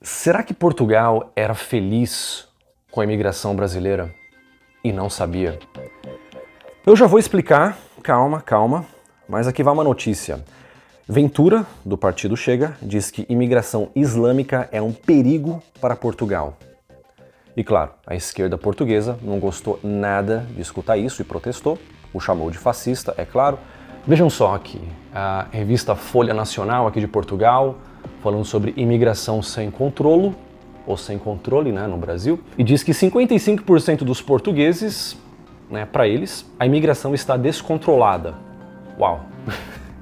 Será que Portugal era feliz com a imigração brasileira e não sabia? Eu já vou explicar, calma, mas aqui vai uma notícia. Ventura, do partido Chega, diz que imigração islâmica é um perigo para Portugal. E claro, a esquerda portuguesa não gostou nada de escutar isso e protestou, o chamou de fascista, é claro. Vejam só aqui, a revista Folha Nacional aqui de Portugal, falando sobre imigração sem controlo, ou sem controle, né, no Brasil, e diz que 55% dos portugueses, né, para eles, a imigração está descontrolada. Uau,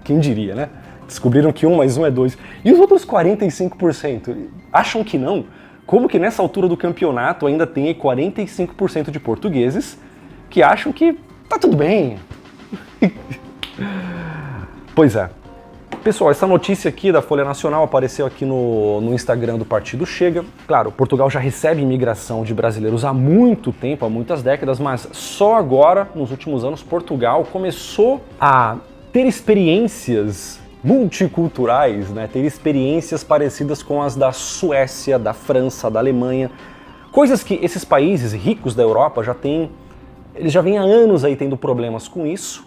quem diria, né? Descobriram que 1 mais 1 é 2. E os outros 45% acham que não? Como que nessa altura do campeonato ainda tem 45% de portugueses que acham que tá tudo bem? Pois é. Pessoal, essa notícia aqui da Folha Nacional apareceu aqui no Instagram do Partido Chega. Claro, Portugal já recebe imigração de brasileiros há muito tempo, há muitas décadas, mas só agora, nos últimos anos, Portugal começou a ter experiências multiculturais, né? Ter experiências parecidas com as da Suécia, da França, da Alemanha. Coisas que esses países ricos da Europa já têm, eles já vêm há anos aí tendo problemas com isso,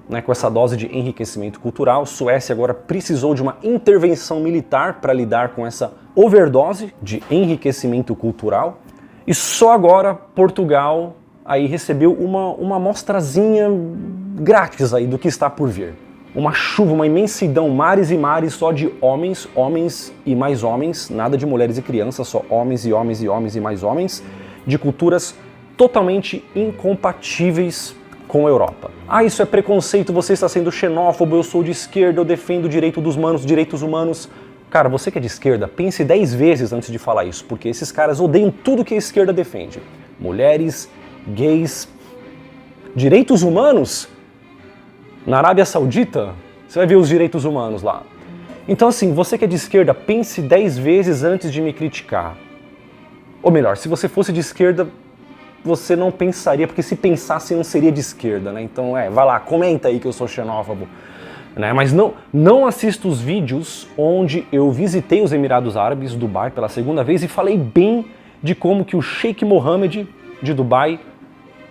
né, com essa dose de enriquecimento cultural. Suécia agora precisou de uma intervenção militar para lidar com essa overdose de enriquecimento cultural. E só agora Portugal aí recebeu uma amostrazinha grátis aí do que está por vir. Uma chuva, uma imensidão, mares e mares só de homens, homens e mais homens, nada de mulheres e crianças, só homens e homens e homens e mais homens, de culturas totalmente incompatíveis com a Europa. Ah, isso é preconceito, você está sendo xenófobo, eu sou de esquerda, eu defendo o direito dos humanos, direitos humanos. Cara, você que é de esquerda, pense 10 vezes antes de falar isso, porque esses caras odeiam tudo que a esquerda defende. Mulheres, gays, direitos humanos? Na Arábia Saudita, você vai ver os direitos humanos lá. Então assim, você que é de esquerda, pense 10 vezes antes de me criticar. Ou melhor, se você fosse de esquerda, você não pensaria, porque se pensasse não seria de esquerda, né? Então vai lá, comenta aí que eu sou xenófobo. Né? Mas não assista os vídeos onde eu visitei os Emirados Árabes, Dubai, pela segunda vez e falei bem de como que o Sheikh Mohammed de Dubai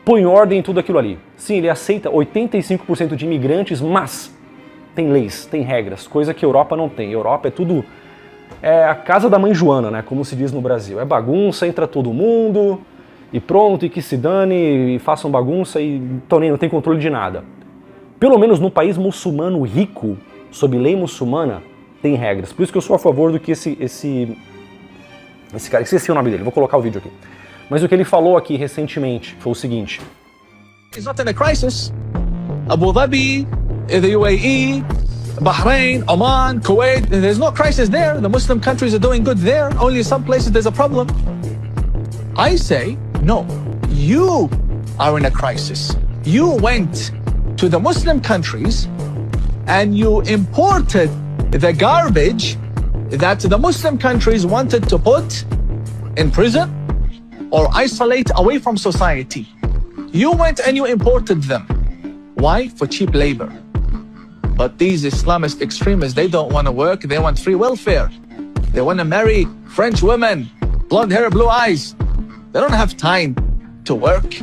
põe ordem em tudo aquilo ali. Sim, ele aceita 85% de imigrantes, mas tem leis, tem regras, coisa que a Europa não tem. A Europa é tudo... é a casa da mãe Joana, né? Como se diz no Brasil. É bagunça, entra todo mundo e pronto, e que se dane, e façam bagunça e não tem controle de nada. Pelo menos no país muçulmano rico, sob lei muçulmana, tem regras. Por isso que eu sou a favor do que esse cara, esqueci o nome dele, vou colocar o vídeo aqui. Mas o que ele falou aqui recentemente foi o seguinte: It's not in a crisis. Abu Dhabi, the UAE, Bahrain, Oman, Kuwait, there's no crisis there. The Muslim countries are doing good there. Only some places there's a problem. I say, no, you are in a crisis. You went to the Muslim countries and you imported the garbage that the Muslim countries wanted to put in prison or isolate away from society. You went and you imported them. Why? For cheap labor. But these Islamist extremists, they don't want to work, they want free welfare. They want to marry French women, blonde hair, blue eyes. They don't have time to work.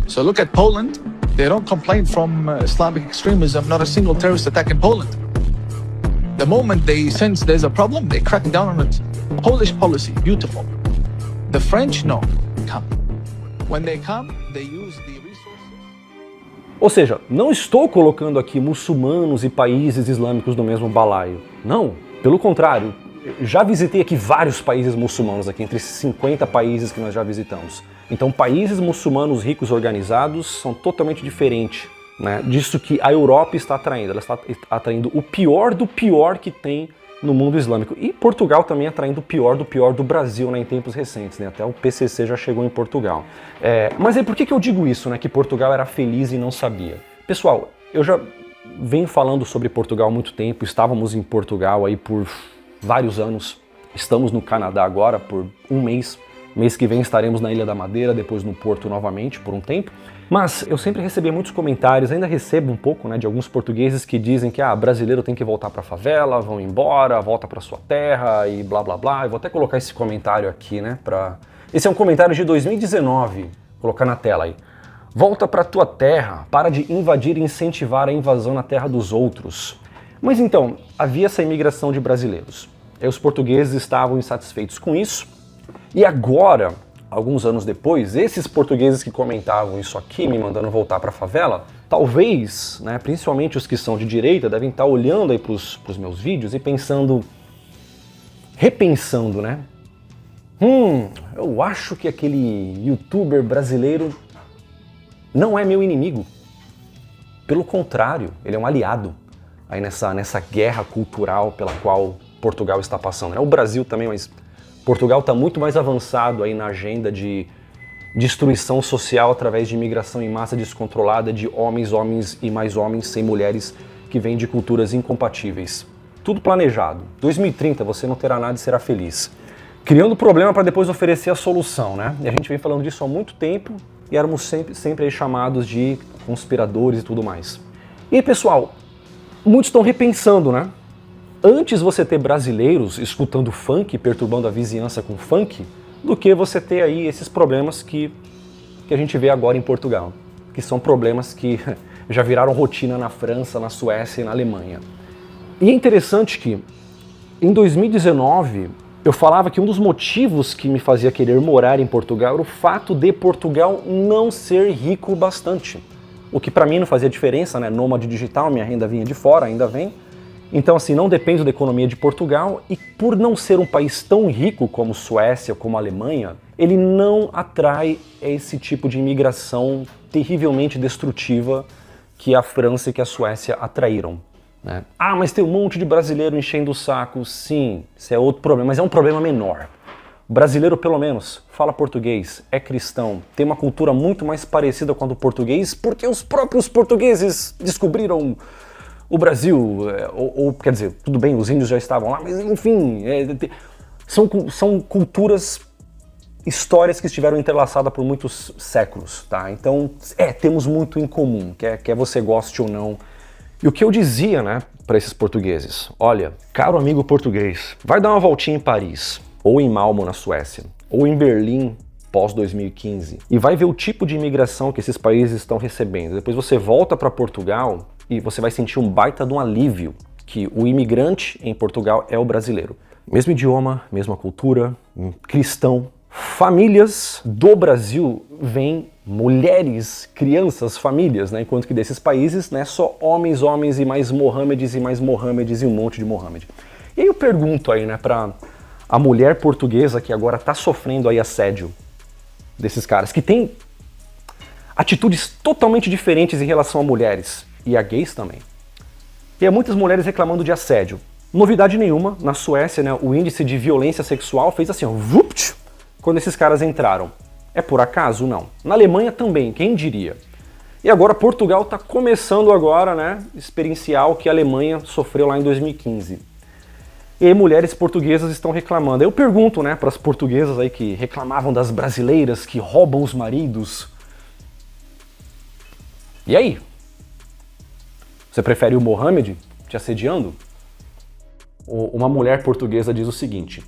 So look at Poland. They don't complain from Islamic extremism, not a single terrorist attack in Poland. The moment they sense there's a problem, they crack down on it. Polish policy, beautiful. The French, no, come. When they come, they use the resources. Ou seja, não estou colocando aqui muçulmanos e países islâmicos no mesmo balaio. Não, pelo contrário. Eu já visitei aqui vários países muçulmanos, aqui entre esses 50 países que nós já visitamos. Então, países muçulmanos ricos organizados são totalmente diferentes, né, disso que a Europa está atraindo. Ela está atraindo o pior do pior que tem no mundo islâmico. E Portugal também atraindo o pior do Brasil, né, em tempos recentes. Né, até o PCC já chegou em Portugal. Mas aí por que eu digo isso, né, que Portugal era feliz e não sabia? Pessoal, eu já venho falando sobre Portugal há muito tempo. Estávamos em Portugal aí por vários anos. Estamos no Canadá agora por um mês. Mês que vem estaremos na Ilha da Madeira, depois no Porto novamente por um tempo. Mas eu sempre recebi muitos comentários, ainda recebo um pouco, né, de alguns portugueses que dizem que brasileiro tem que voltar para a favela, vão embora, volta para sua terra e blá blá blá. Eu vou até colocar esse comentário aqui, né, Esse é um comentário de 2019, vou colocar na tela aí. Volta para tua terra, para de invadir e incentivar a invasão na terra dos outros. Mas então, havia essa imigração de brasileiros. E os portugueses estavam insatisfeitos com isso. E agora, alguns anos depois, esses portugueses que comentavam isso aqui, me mandando voltar para a favela, talvez, né, principalmente os que são de direita, devem estar olhando aí para os meus vídeos e repensando, né? Eu acho que aquele youtuber brasileiro não é meu inimigo. Pelo contrário, ele é um aliado aí nessa guerra cultural pela qual Portugal está passando. O Brasil também, mas Portugal está muito mais avançado aí na agenda de destruição social através de imigração em massa descontrolada de homens e mais homens sem mulheres que vêm de culturas incompatíveis. Tudo planejado. 2030 você não terá nada e será feliz. Criando problema para depois oferecer a solução, né? E a gente vem falando disso há muito tempo e éramos sempre aí chamados de conspiradores e tudo mais. E aí, pessoal, muitos estão repensando, né? Antes você ter brasileiros escutando funk, perturbando a vizinhança com funk, do que você ter aí esses problemas que a gente vê agora em Portugal. Que são problemas que já viraram rotina na França, na Suécia e na Alemanha. E é interessante que, em 2019, eu falava que um dos motivos que me fazia querer morar em Portugal era o fato de Portugal não ser rico bastante. O que para mim não fazia diferença, né? Nômade digital, minha renda vinha de fora, ainda vem. Então, assim, não dependo da economia de Portugal e por não ser um país tão rico como Suécia, como Alemanha, ele não atrai esse tipo de imigração terrivelmente destrutiva que a França e que a Suécia atraíram, né? Mas tem um monte de brasileiro enchendo o saco. Sim, isso é outro problema, mas é um problema menor. O brasileiro, pelo menos, fala português, é cristão, tem uma cultura muito mais parecida com a do português, porque os próprios portugueses descobriram o Brasil, ou quer dizer, tudo bem, os índios já estavam lá, mas enfim, são culturas, histórias que estiveram entrelaçadas por muitos séculos, tá? Então, temos muito em comum, quer você goste ou não. E o que eu dizia, né, para esses portugueses? Olha, caro amigo português, vai dar uma voltinha em Paris, ou em Malmö, na Suécia, ou em Berlim, pós-2015, e vai ver o tipo de imigração que esses países estão recebendo. Depois você volta para Portugal e você vai sentir um baita de um alívio que o imigrante em Portugal é o brasileiro. Mesmo idioma, mesma cultura, cristão. Famílias do Brasil vêm mulheres, crianças, famílias, né? Enquanto que desses países, né, só homens e mais Mohamedes e um monte de Mohamed. E aí eu pergunto aí, né, para a mulher portuguesa que agora está sofrendo aí assédio desses caras, que tem atitudes totalmente diferentes em relação a mulheres e a gays também. E há muitas mulheres reclamando de assédio. Novidade nenhuma, na Suécia, né, o índice de violência sexual fez assim, ó, vupt, quando esses caras entraram. É por acaso? Não. Na Alemanha também, quem diria? E agora Portugal está começando agora, né, experienciar o que a Alemanha sofreu lá em 2015. E aí mulheres portuguesas estão reclamando. Eu pergunto, né, para as portuguesas aí que reclamavam das brasileiras que roubam os maridos. E aí? Você prefere o Mohamed te assediando? Uma mulher portuguesa diz o seguinte: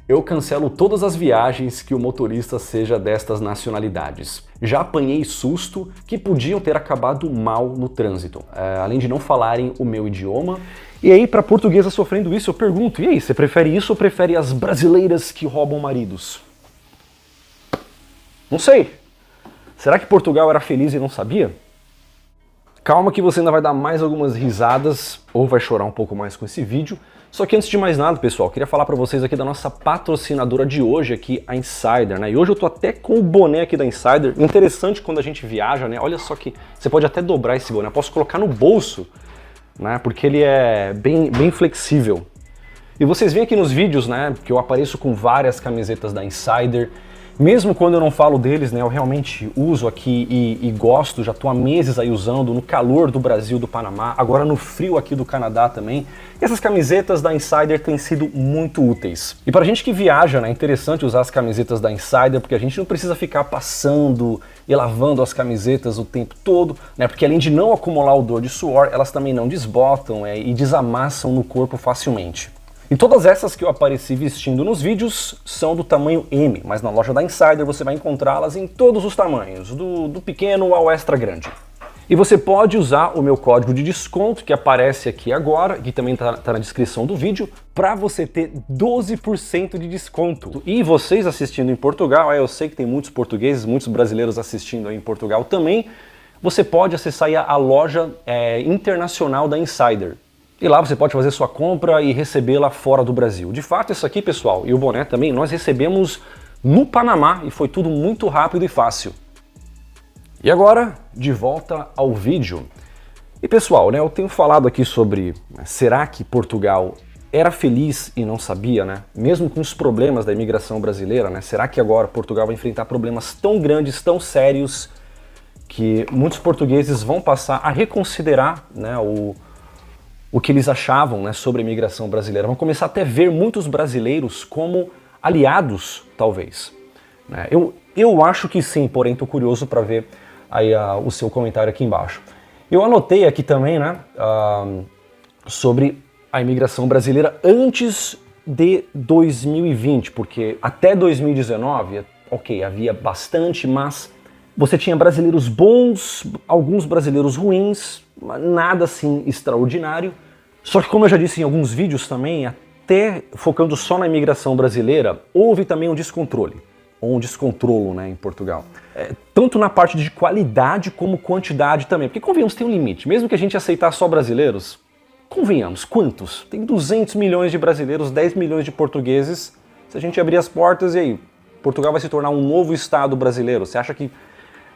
eu cancelo todas as viagens que o motorista seja destas nacionalidades. Já apanhei susto que podiam ter acabado mal no trânsito, além de não falarem o meu idioma. E aí, para a portuguesa sofrendo isso, eu pergunto, e aí, você prefere isso ou prefere as brasileiras que roubam maridos? Não sei. Será que Portugal era feliz e não sabia? Calma que você ainda vai dar mais algumas risadas ou vai chorar um pouco mais com esse vídeo. Só que antes de mais nada, pessoal, queria falar para vocês aqui da nossa patrocinadora de hoje aqui, a Insider, né? E hoje eu tô até com o boné aqui da Insider. Interessante quando a gente viaja, né? Olha só que você pode até dobrar esse boné, eu posso colocar no bolso, né? Porque ele é bem flexível. E vocês veem aqui nos vídeos, né, que eu apareço com várias camisetas da Insider. Mesmo quando eu não falo deles, né, eu realmente uso aqui e gosto, já estou há meses aí usando, no calor do Brasil, do Panamá, agora no frio aqui do Canadá também. E essas camisetas da Insider têm sido muito úteis. E pra gente que viaja, né, é interessante usar as camisetas da Insider, porque a gente não precisa ficar passando e lavando as camisetas o tempo todo, né, porque além de não acumular odor de suor, elas também não desbotam e desamassam no corpo facilmente. E todas essas que eu apareci vestindo nos vídeos são do tamanho M, mas na loja da Insider você vai encontrá-las em todos os tamanhos, do pequeno ao extra grande. E você pode usar o meu código de desconto que aparece aqui agora, que também tá na descrição do vídeo, para você ter 12% de desconto. E vocês assistindo em Portugal, eu sei que tem muitos portugueses, muitos brasileiros assistindo aí em Portugal também, você pode acessar aí a loja internacional da Insider. E lá você pode fazer sua compra e recebê-la fora do Brasil. De fato, isso aqui, pessoal, e o boné também, nós recebemos no Panamá e foi tudo muito rápido e fácil. E agora, de volta ao vídeo. E pessoal, né, eu tenho falado aqui sobre será que Portugal era feliz e não sabia, né? Mesmo com os problemas da imigração brasileira, né? Será que agora Portugal vai enfrentar problemas tão grandes, tão sérios, que muitos portugueses vão passar a reconsiderar, né, o que eles achavam, né, sobre a imigração brasileira. Vão começar até a ver muitos brasileiros como aliados, talvez. Né? Eu acho que sim, porém estou curioso para ver aí o seu comentário aqui embaixo. Eu anotei aqui também, né, sobre a imigração brasileira antes de 2020, porque até 2019, ok, havia bastante, mas você tinha brasileiros bons, alguns brasileiros ruins, nada assim extraordinário. Só que como eu já disse em alguns vídeos também, até focando só na imigração brasileira, houve também um descontrole, ou um descontrolo, né, em Portugal. Tanto na parte de qualidade como quantidade também, porque convenhamos, tem um limite. Mesmo que a gente aceitar só brasileiros, convenhamos, quantos? Tem 200 milhões de brasileiros, 10 milhões de portugueses. Se a gente abrir as portas, e aí? Portugal vai se tornar um novo estado brasileiro. Você acha que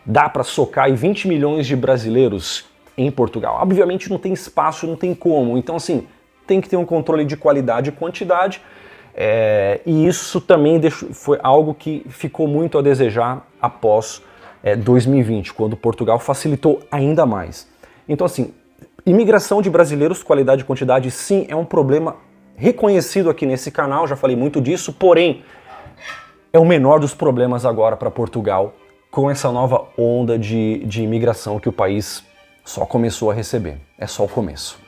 dá para socar aí 20 milhões de brasileiros em Portugal? Obviamente não tem espaço, não tem como. Então, assim, tem que ter um controle de qualidade e quantidade. E isso também foi algo que ficou muito a desejar após 2020, quando Portugal facilitou ainda mais. Então, assim, imigração de brasileiros, qualidade e quantidade, sim, é um problema reconhecido aqui nesse canal, já falei muito disso, porém, é o menor dos problemas agora para Portugal, com essa nova onda de imigração que o país só começou a receber. É só o começo.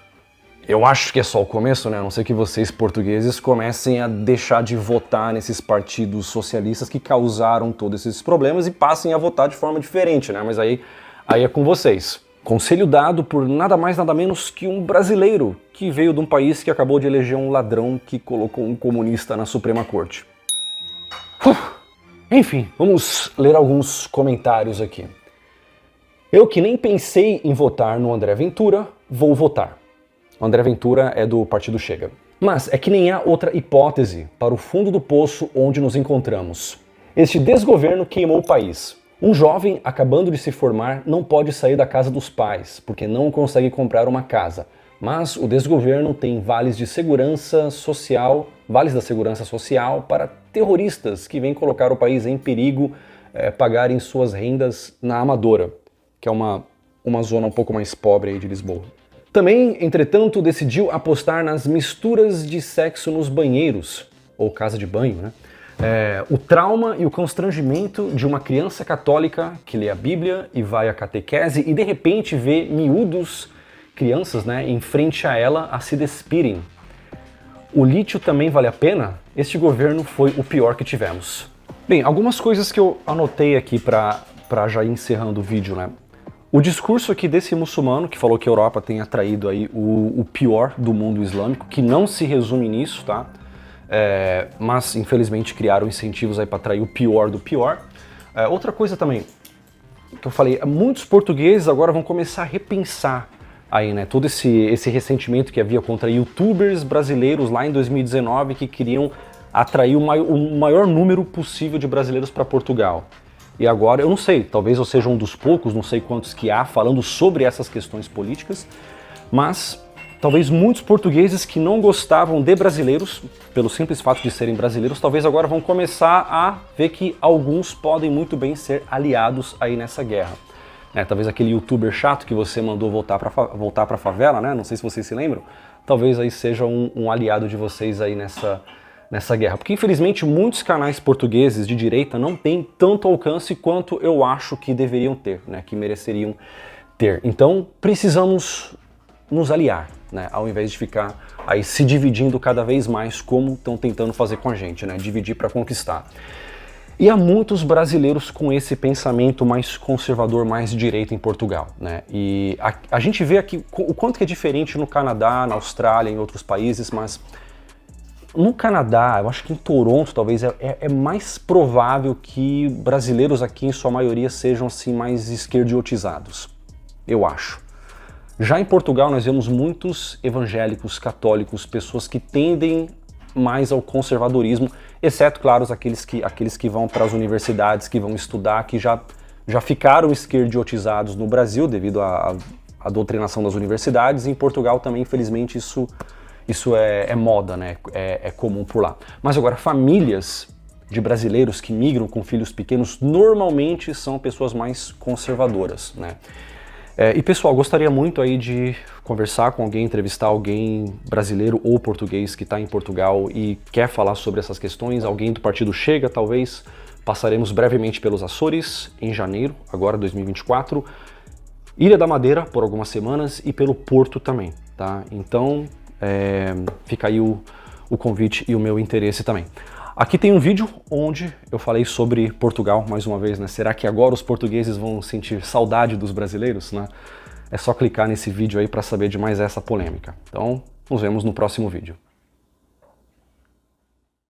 Eu acho que é só o começo, né? A não ser que vocês, portugueses, comecem a deixar de votar nesses partidos socialistas que causaram todos esses problemas e passem a votar de forma diferente, né? Mas aí é com vocês. Conselho dado por nada mais nada menos que um brasileiro que veio de um país que acabou de eleger um ladrão que colocou um comunista na Suprema Corte. Enfim, vamos ler alguns comentários aqui. Eu que nem pensei em votar no André Ventura, vou votar. O André Ventura é do Partido Chega. Mas é que nem há outra hipótese para o fundo do poço onde nos encontramos. Este desgoverno queimou o país. Um jovem acabando de se formar não pode sair da casa dos pais, porque não consegue comprar uma casa. Mas o desgoverno tem vales da segurança social para terroristas que vêm colocar o país em perigo, pagarem suas rendas na Amadora, que é uma zona um pouco mais pobre aí de Lisboa. Também, entretanto, decidiu apostar nas misturas de sexo nos banheiros, ou casa de banho, né? O trauma e o constrangimento de uma criança católica que lê a Bíblia e vai à catequese e de repente vê miúdos, crianças, né, em frente a ela a se despirem. O lítio também vale a pena? Este governo foi o pior que tivemos. Bem, algumas coisas que eu anotei aqui para já ir encerrando o vídeo, né? O discurso aqui desse muçulmano que falou que a Europa tem atraído aí o pior do mundo islâmico, que não se resume nisso, tá? Mas infelizmente criaram incentivos aí para atrair o pior do pior. Outra coisa também que eu falei, muitos portugueses agora vão começar a repensar aí, né, todo esse ressentimento que havia contra youtubers brasileiros lá em 2019 que queriam atrair o maior número possível de brasileiros para Portugal. E agora, eu não sei, talvez eu seja um dos poucos, não sei quantos que há, falando sobre essas questões políticas, mas talvez muitos portugueses que não gostavam de brasileiros, pelo simples fato de serem brasileiros, talvez agora vão começar a ver que alguns podem muito bem ser aliados aí nessa guerra. Talvez aquele youtuber chato que você mandou voltar para a favela, né? Não sei se vocês se lembram, talvez aí seja um aliado de vocês aí nessa guerra. Porque infelizmente muitos canais portugueses de direita não têm tanto alcance quanto eu acho que deveriam ter, né? Que mereceriam ter. Então precisamos nos aliar, né? Ao invés de ficar aí se dividindo cada vez mais como estão tentando fazer com a gente, né? Dividir para conquistar. E há muitos brasileiros com esse pensamento mais conservador, mais de direita em Portugal, né? E a gente vê aqui o quanto que é diferente no Canadá, na Austrália, em outros países, mas no Canadá, eu acho que em Toronto talvez é mais provável que brasileiros aqui em sua maioria sejam assim mais esquerdiotizados, eu acho. Já em Portugal nós vemos muitos evangélicos, católicos, pessoas que tendem mais ao conservadorismo, exceto, claro, aqueles que vão para as universidades, que vão estudar, que já ficaram esquerdiotizados no Brasil devido à doutrinação das universidades. Em Portugal também, infelizmente, isso é moda, né? É comum por lá. Mas agora, famílias de brasileiros que migram com filhos pequenos normalmente são pessoas mais conservadoras, né? E pessoal, gostaria muito aí de conversar com alguém, entrevistar alguém brasileiro ou português que está em Portugal e quer falar sobre essas questões, alguém do Partido Chega, talvez. Passaremos brevemente pelos Açores em janeiro, agora 2024, Ilha da Madeira por algumas semanas e pelo Porto também, tá? Então fica aí o convite e o meu interesse também. Aqui tem um vídeo onde eu falei sobre Portugal, mais uma vez, né? Será que agora os portugueses vão sentir saudade dos brasileiros, né? É só clicar nesse vídeo aí para saber de mais essa polêmica. Então, nos vemos no próximo vídeo.